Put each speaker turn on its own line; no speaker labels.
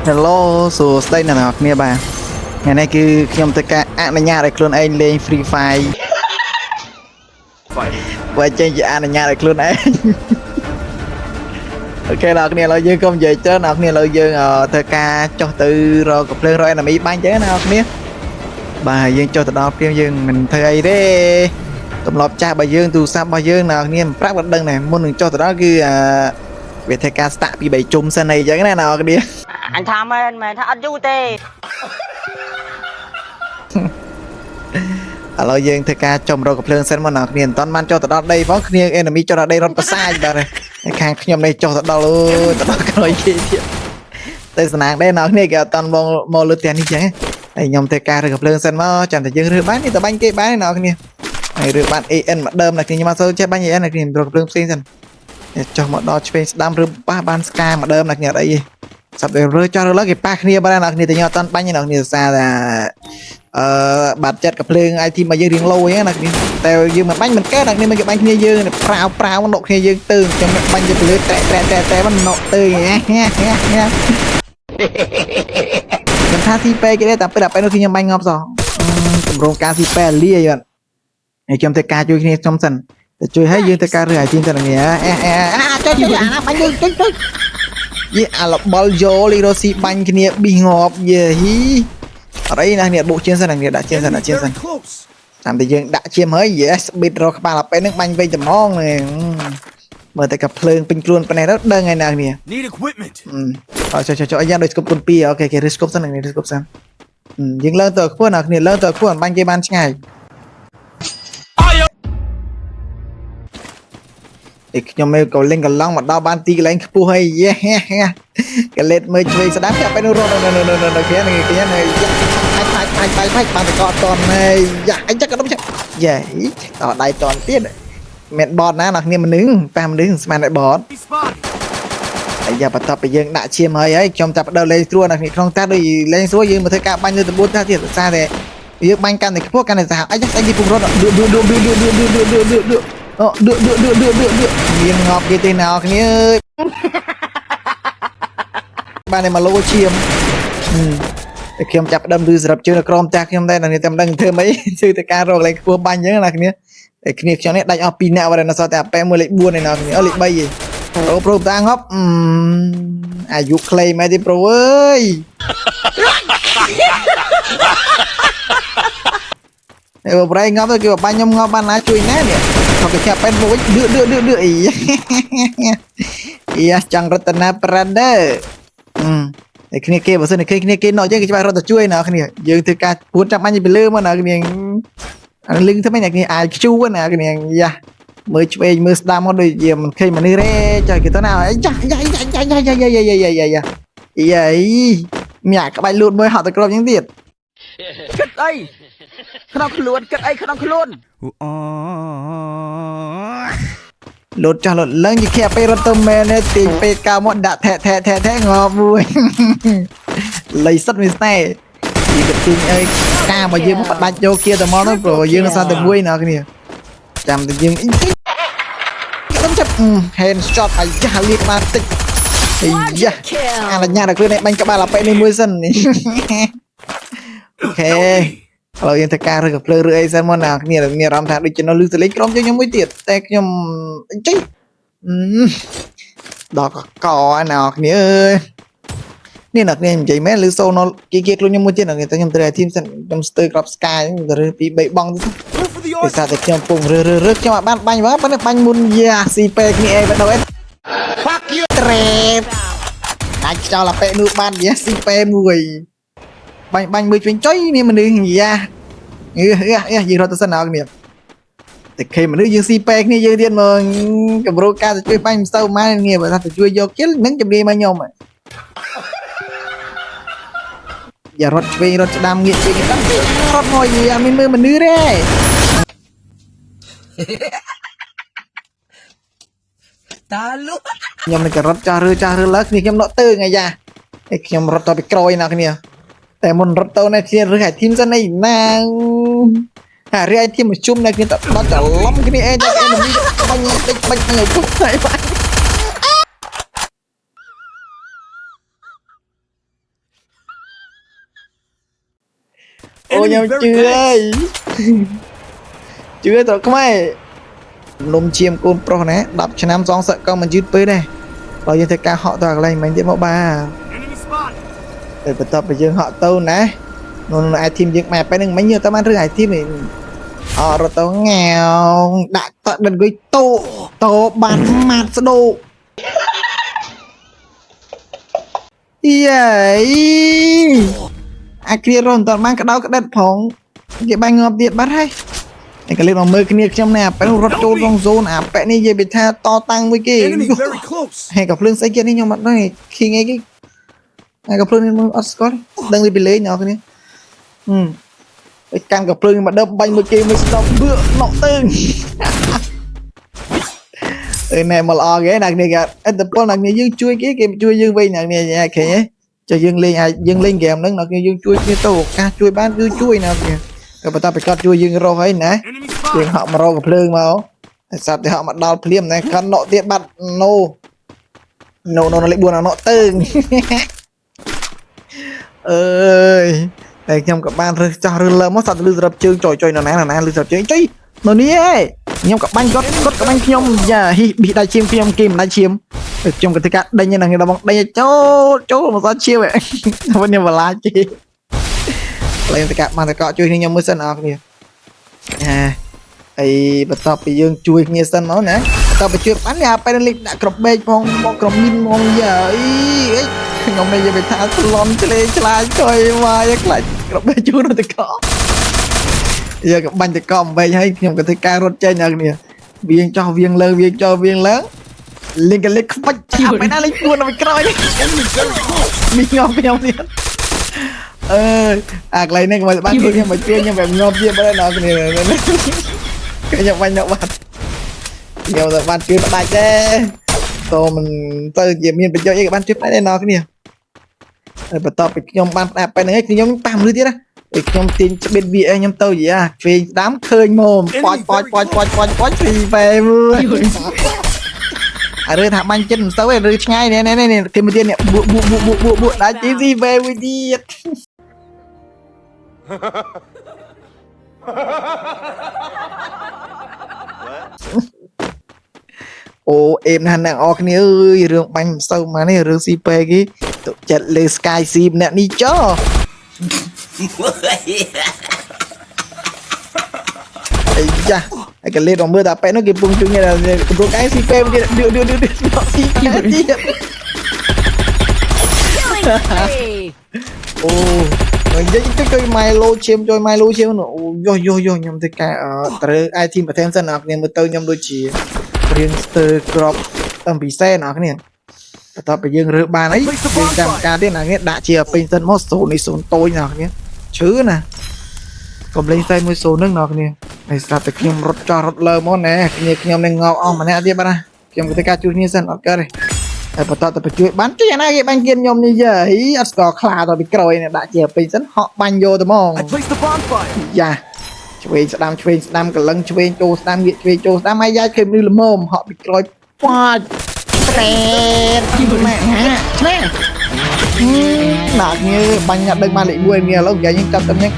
Hello សួស្តីអ្នកនរគ្នាបាទថ្ងៃនេះគឺខ្ញុំទៅការអនុញ្ញាតឲ្យខ្លួនឯងលេង Free Fire បើចេញជាអនុញ្ញាតឲ្យខ្លួនឯងអូខេអ្នកគ្នាឥឡូវយើងកុំនិយាយច្រើនអ្នកគ្នាឥឡូវយើងធ្វើការចុះទៅរកកំភ្លើងរក enemy បាញ់ចឹងណាអ្នកគ្នាបាទយើងចុះទៅដល់ព្រាមយើងមិនធ្វើអីទេទម្លាប់ចាស់របស់យើងទូរស័ព្ទរបស់យើងអ្នកគ្នាមិនប្រាប់ក៏ដឹងដែរមុននឹងចុះទៅដល់គឺវាធ្វើការស្តាក់ពី3ជុំសិនអីចឹងណាអ្នកគ្នា
អញថាមែនថាអត់យូរទេឥ
ឡូវយើងធ្វើការចំរកកំភ្លើងសិនមកអ្នកគ្នាមិនតាន់បានចុះទៅដល់ដីផងគ្នា enemy ចុះដល់ដីរត់ប្រសាយបាទខាងខ្ញុំនេះចុះទៅដល់អូយទៅដល់ក្រោយគេទៀតទៅស្នាងដែរអ្នកគ្នាគេអត់តាន់មកលើផ្ទះនេះចឹងហើយខ្ញុំធ្វើការរើកំភ្លើងសិនមកចាំតែយើងរើបាននេះទៅបាញ់គេបានអ្នកគ្នាហើយរើបាន AN មកដើមអ្នកគ្នាខ្ញុំអត់សូវចេះបាញ់ AN អ្នកគ្នារកកំភ្លើងផ្សេងសិនចុះមកដល់ឆ្វេងស្ដាំឬប៉ះបានស្កាមកដើមអ្នកគ្នាអត់អីទេសាប់តែរើចោះរើគេប៉ះគ្នាបានអ្នកគ្នាតែខ្ញុំអត់តាន់បាញ់ទេអ្នកគ្នាសារថាបាត់ចិត្តកំភ្លើង IT មកយើងរៀងឡូហ្នឹងណាគ្នាតែយើងមិនបាញ់មិនកើតអ្នកគ្នាមិនគេបាញ់គ្នាយើងប្រាវនោះគ្នាយើងទៅខ្ញុំបាញ់ទៅលើតែមិននោះទៅខ្ញុំថាស៊ីពេគេទេតែពេលដល់ពេលនោះខ្ញុំបាញ់ងាប់សោះកម្រងការស៊ីពេលាយអត់ហើយខ្ញុំធ្វើការជួយគ្នាខ្ញុំសិនតែជួយឲ្យយើងធ្វើការរើITទៅគ្នាចុចអាណាបាញ់យើងចុចយីអាលបលយោលីរ៉ូស៊ីបាញ់គ្នាប៊ីងាប់យេហ៊ីអរអីណាគ្នាបុកជើងសិនគ្នាដាក់ជើងសិនតាមតែយើងដាក់ជើងហើយ yes ប៊ីតរកក្បាលពេលហ្នឹងបាញ់វិញត្មងមើលតែកាភ្លើងពេញខ្លួនប៉ុណ្ណេះទៅដឹងហើយណាគ្នា
Need equipment
ចុះអាយ៉ាងដូចស្គប់គុណ2អូខេគេរឹសស្គប់សិននេះរឹសស្គប់សិនយើងឡើងទៅខ្ពស់ណាគ្នាឡើងទៅខ្ពស់បាញ់គេបានឆ្ងាយខ្ញុំមើលក៏លេងកឡង់មកដល់បានទីកន្លែងខ្ពស់ហើយយេកលេតមើលឆ្វេងស្ដាំចាប់ទៅនោះរត់នៅគ្នានេះគ្នានេះផាច់បានតកអត់តន់ហើយយ៉ាអញចាក់កដុំចាក់យេតដៃតន់ទៀតមានបតណាអ្នកគ្នាមនុស្សប៉ះមនុស្សស្មានតែបតអាយ៉ាបន្ទាប់ពីយើងដាក់ឈាមហើយខ្ញុំចាប់ដើរលេងស្រួលអ្នកគ្នាក្នុងតាដូចលេងស្រួលយើងមកធ្វើការបាញ់លើតបួនតាទៀតសារតែយើងបាញ់កាន់តែខ្ពស់កាន់តែសាហាប់អាយ៉ាស្អីគេពុករត់អូដឺមានងប់គេទេណោគ្នាអើយបានតែមកលោឈាមតែខ្ញុំចាប់ដើមឬសម្រាប់ជើងនៅក្រោមផ្ទះខ្ញុំដែរតែមិនដឹងធ្វើម៉េចជឿតែការរកលេខខ្ពស់បាញ់អញ្ចឹងណាគ្នាតែគ្នាខ្ញុំនេះដាច់អស់2នាក់ហើយនៅសល់តែប៉ែមួយលេខ4ឯណាគ្នាលេខ3ឯងប្រូតាងប់អាយុខ្លីមែនទេប្រូអើយប្រៃងប់ទៅគេបាញ់ខ្ញុំងប់បានណាជួយណានេះមកគេចាប់ប៉ែនមួយដឺអីយ៉ាចង់រតនាប្រាដឺតែគ្នាគេបើសិនគេគ្នាគេណោចឹងគេច្បាស់រត់ទៅជួយណាគ្នាយើងធ្វើការពួនចាប់បាញ់ពីលើមកណាគ្នាលឹងធ្វើម៉េចណាគ្នាអាយខ្ជូណាគ្នាយ៉ាមើលឆ្វេងមើលស្ដាំមកដូចជាមិនឃើញមនុស្សទេចុះគេទៅណាយ៉ាមាក់ក្បាច់លូតមួយហត់ទៅក្របចឹងទៀត
គិតអីក្នុងខ្លួនគិតអីក្នុងខ្លួន
លូតចាស់លូតឡើងជាពេលរត់ទៅមែនទេទីពេលកៅមកដាក់ថែងប់មួយលៃសិតមានស្នេហ៍ទីកទីអើយការរបស់យើងបដាច់យកkiaទៅមកទៅព្រោះយើងនៅសល់តែមួយណាគ្នាចាំតែយើងខ្ញុំចាប់ hand shot អាយ៉ាលៀកបានតិចអាយ៉ាអនុញ្ញាតឲ្យខ្លួននេះបាញ់ក្បាលអាប៉ែនេះមួយសិនអូខេឥឡូវយើងធ្វើការរើកំភ្លើងឬអីសិនមកណាគ្នាមានអារម្មណ៍ថាដូចជានៅលឺសលេងក្រុមយើងមួយទៀតតែខ្ញុំចេះដល់កណាគ្នាអើយនេះណាគ្នានិយាយមែនឬសូនគេខ្លួនខ្ញុំមួយទៀតណាតែខ្ញុំត្រូវឲ្យធីមសិនខ្ញុំស្ទើរក្របស្កាយឬពី3បងទៅពីសារតែខ្ញុំពងរើខ្ញុំអត់បានបាញ់ប៉ុន្តែបាញ់មុនយ៉ាស៊ីពេគ្នាអីបណ្ដោយ fuck you ត្រេតដាច់ចោលអាប៉ែនោះបានយ៉ាស៊ីពេមួយបាញ់មើលជួយចុយមានមនុស្សយ៉ាយើងរត់ទៅសិនអើគ្នាតែគេមនុស្សយើងស៊ីពេគ្នាយើងទៀតមកកម្រួលការទៅជួយបាញ់មិនសូវម៉ែគ្នាបើថាទៅជួយយកជិលនឹងជំរាបមកខ្ញុំយ៉ារត់ឆ្វេងរត់ស្ដាំងាកឆ្វេងស្ដាំរត់មកយ៉ាមានមើលមនុស្សទេ
តាលុ
ខ្ញុំនឹងរត់ចាស់រើលើគ្នាខ្ញុំដកទៅថ្ងៃយ៉ាខ្ញុំរត់ទៅពីក្រោយណាគ្នាតែមុនរត់ទៅនេះជារឿងឲ្យធីមសិនឯណាហើយរឿងឲ្យធីមមកជុំនៅគ្នាតដល់ច្រឡំគ្នាអេតែនេះបាញ់តិចបាច់ទៅពុកហើយបាញ់ Ôi nhau chưa chưa tao không ai nôm chiêm côn pro nè đập cho nam gió sợ con mình dứt tới đây bao nhiêu thầy ca họ toàn là mình tiếp mẫu ba để bắt tập bây giờ họ tâu nè nó ai team dựng mẹ phải đừng mấy nhiêu tao ăn thứ ai team mình họ rồi tao nghèo đã tận đừng gây tô bán mặt đồ vậy ai kia rồi toàn mang cái đau cái đất phóng cái bánh ngọc điện bắt hay cái lên mà mơ cái này trong này phải rót trôn trong zone à phải này về bị tha to tăng với cái hay gặp lương xây kia đi nhau mặt này khi nghe cái hay gặp lương Oscar đang đi bị lấy nhau cái này cái càng gặp lương mà đâm bánh với kia mới stop bữa nọ tương này mà lo ghé nặng này kìa anh tập con nặng này dương chui cái chui dương vây nặng này nha kìa cho dương lên kèm nâng nó kia dương chui như tổ ca chui bán dương chui nào kìa rồi bắt ta phải cắt chui dương rau ấy nè dương họ mà rau gặp lương mà sao thì họ mà đào phim này khăn nọ tiện bắt nó lại buồn là nọ tương ơi đây nhom các bạn cho lơ mất sao lư dập chương trồi nó nè lư dập chương chơi nó ní ấy nhom các bạn có các bạn nhom giờ bị đại chiêm phim kim đại chiêm trong cái tất đây như là người ta bóng đây chỗ mà có chiêu vậy vẫn như mà lá chi lên tất cả mà có chui nhom mới sân ở kìa ấy bắt tập bị dương chui như sân nó nè tao phải chui bắn nhàไปlên đã cọp bê phong cọp min phong giờ ấy nhom này giờ phải thả lon chơi chơi mà lại cọp bê chui rồi thì có giờ các bạn thì còn về hay nhom cái ca rốt chơi nhà nè viên cho viên lớn lên cái lịch bắt chạm mấy na lên buồn rồi coi mình ngon đi cái này mà bạn kia mà kia nhưng mà ngon kia bây giờ nó cái này cái nhậu bạn nhiều rồi bạn kia bạn đây tôi mình tôi chỉ miền bên chơi các bạn tiếp đây nó cái này rồi bắt tập nhom bạnไปไหนthì nhom tạm nữa thế đó nhom tin bên bia nhom tôi gì à vì đám khơi mồm poi thì về mưa rồi thằng anh chân xấu rồi ngay này cái một tiên này bộ đã chỉ gì về với đi ô em hắn đang o cái ơi rương bánh sâu mà này rương CP cái tụ chặt lên Sky Sim nè đi cho ấy da cái lên đồng mưa ta phải nó kịp bung chung như là có cái CP kia đưa nó CP ô rồi với cái Milo chiêm cho Milo chiêm nó yo nhầm thì cả tới ai team thêm sân nào nên mới tới nhầm đôi chỉ riêng từ crop tầm bị xe nào cái này ta phải dừng rửa bàn ấy dừng làm ca thế nào nghe đã chia pin sân mót số này số tôi nào nhé chứ nè còn lên xe mới số nước nào này này sao phải nhầm rót lơ món nè nhầm này ngọc ông mà nè đi ba nhầm cái ca chú như sân ok đây bắt đầu phảiជួយបានជួយអាណាគេបាញ់គៀនខ្ញុំនេះយើអីអត់ស្គាល់ខ្លាដល់ពីក្រោយនេះដាក់ជាពេញសិនហក់បាញ់យកទៅហ្មងយ៉ាឆ្វេងស្ដាំកលឹងឆ្វេងចូលស្ដាំងាកឆ្វេងចូលស្ដាំហើយយ៉ាឃើញមនុស្សល្មមហក់ពីក្រោយប៉ាច់ត្រេតម៉ែហាឆ្នេះដាក់ញើបាញ់ដាក់ដឹកមកលេខ1នេះឥឡូវនិយាយយើងចាប់តែញ៉ាំ